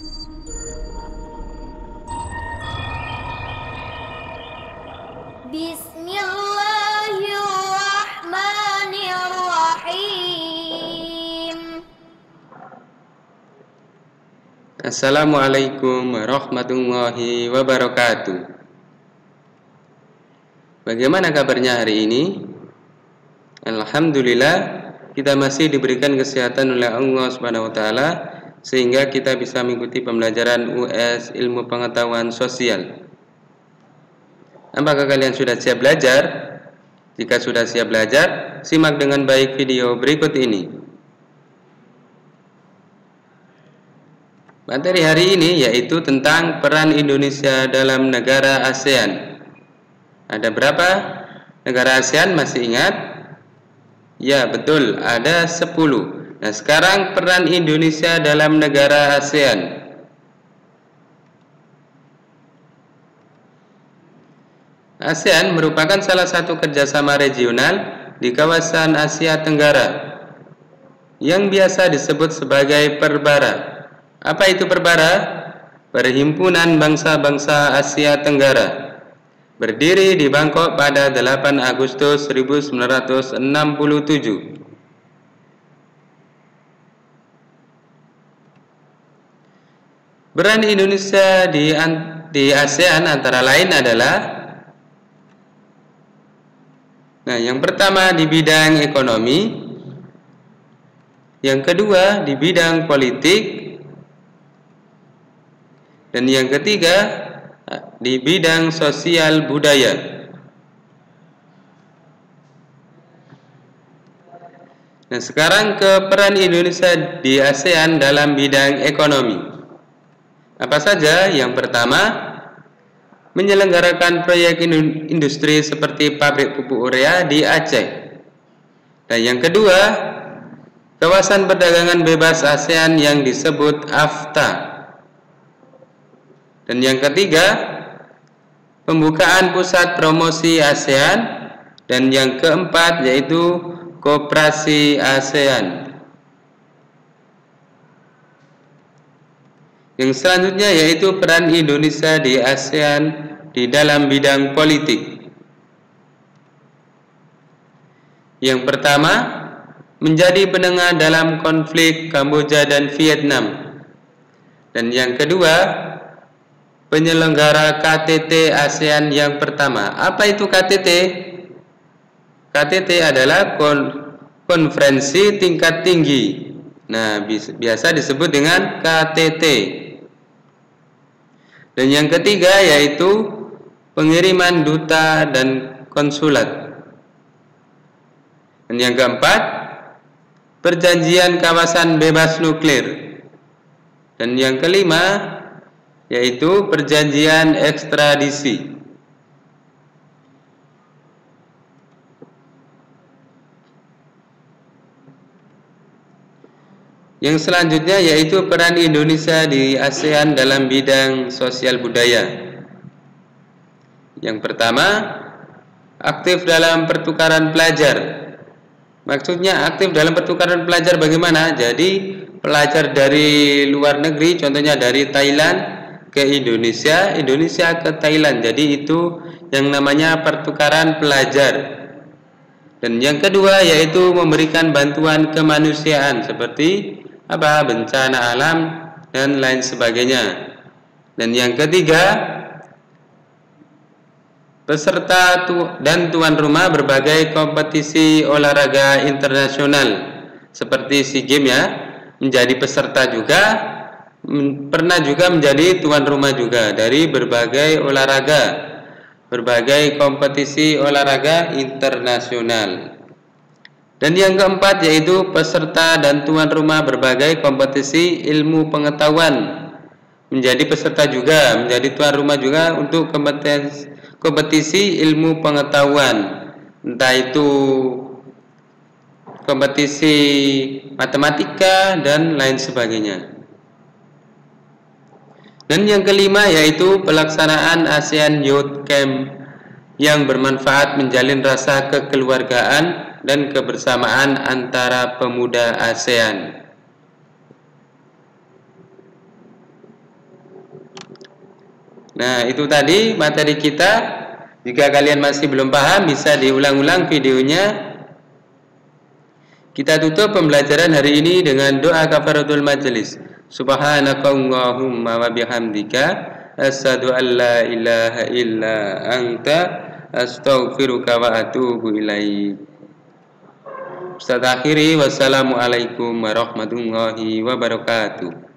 Bismillahirrahmanirrahim. Assalamualaikum warahmatullahi wabarakatuh. Bagaimana kabarnya hari ini? Alhamdulillah, kita masih diberikan kesehatan oleh Allah Subhanahu wa taala sehingga kita bisa mengikuti pembelajaran US Ilmu Pengetahuan Sosial. Apakah kalian sudah siap belajar? Jika sudah siap belajar, simak dengan baik video berikut ini. Materi hari ini yaitu tentang peran Indonesia dalam negara ASEAN. Ada berapa negara ASEAN, masih ingat? Ya, betul, ada 10. Nah, sekarang peran Indonesia dalam negara ASEAN. ASEAN merupakan salah satu kerjasama regional di kawasan Asia Tenggara yang biasa disebut sebagai Perbara. Apa itu Perbara? Perhimpunan Bangsa-Bangsa Asia Tenggara. Berdiri di Bangkok pada 8 Agustus 1967. Peran Indonesia di ASEAN antara lain adalah, yang pertama di bidang ekonomi, yang kedua di bidang politik, dan yang ketiga di bidang sosial budaya. Nah, sekarang ke peran Indonesia di ASEAN dalam bidang ekonomi. Apa saja? Yang pertama, menyelenggarakan proyek industri seperti pabrik pupuk urea di Aceh. Dan yang kedua, kawasan perdagangan bebas ASEAN yang disebut AFTA. Dan yang ketiga, pembukaan pusat promosi ASEAN. Dan yang keempat yaitu koperasi ASEAN. Yang selanjutnya yaitu peran Indonesia di ASEAN di dalam bidang politik. Yang pertama, menjadi penengah dalam konflik Kamboja dan Vietnam. Dan yang kedua, penyelenggara KTT ASEAN yang pertama. Apa itu KTT? KTT adalah konferensi tingkat tinggi. Nah, biasa disebut dengan KTT. Dan yang ketiga yaitu pengiriman duta dan konsulat. Dan yang keempat, perjanjian kawasan bebas nuklir. Dan yang kelima yaitu perjanjian ekstradisi. Yang selanjutnya yaitu peran Indonesia di ASEAN dalam bidang sosial budaya. Yang pertama, aktif dalam pertukaran pelajar. Maksudnya aktif dalam pertukaran pelajar bagaimana? Jadi pelajar dari luar negeri, contohnya dari Thailand ke Indonesia, Indonesia ke Thailand. Jadi itu yang namanya pertukaran pelajar. Dan yang kedua yaitu memberikan bantuan kemanusiaan seperti bencana alam dan lain sebagainya. Dan yang ketiga, peserta dan tuan rumah berbagai kompetisi olahraga internasional seperti SEA Games ya, menjadi peserta juga, pernah juga menjadi tuan rumah juga dari berbagai olahraga, berbagai kompetisi olahraga internasional. Dan yang keempat yaitu peserta dan tuan rumah berbagai kompetisi ilmu pengetahuan, menjadi peserta juga, menjadi tuan rumah juga untuk kompetisi ilmu pengetahuan, entah itu kompetisi matematika dan lain sebagainya. Dan yang kelima yaitu pelaksanaan ASEAN Youth Camp yang bermanfaat menjalin rasa kekeluargaan dan kebersamaan antara pemuda ASEAN. Nah, itu tadi materi kita. Jika kalian masih belum paham, bisa diulang-ulang videonya. Kita tutup pembelajaran hari ini dengan doa kafaratul majelis. Subhanakallahumma wa bihamdika asyhadu an la ilaha illa anta astaghfiruka wa atubu ilaik. Ustaz akhiri, wassalamualaikum warahmatullahi wabarakatuh.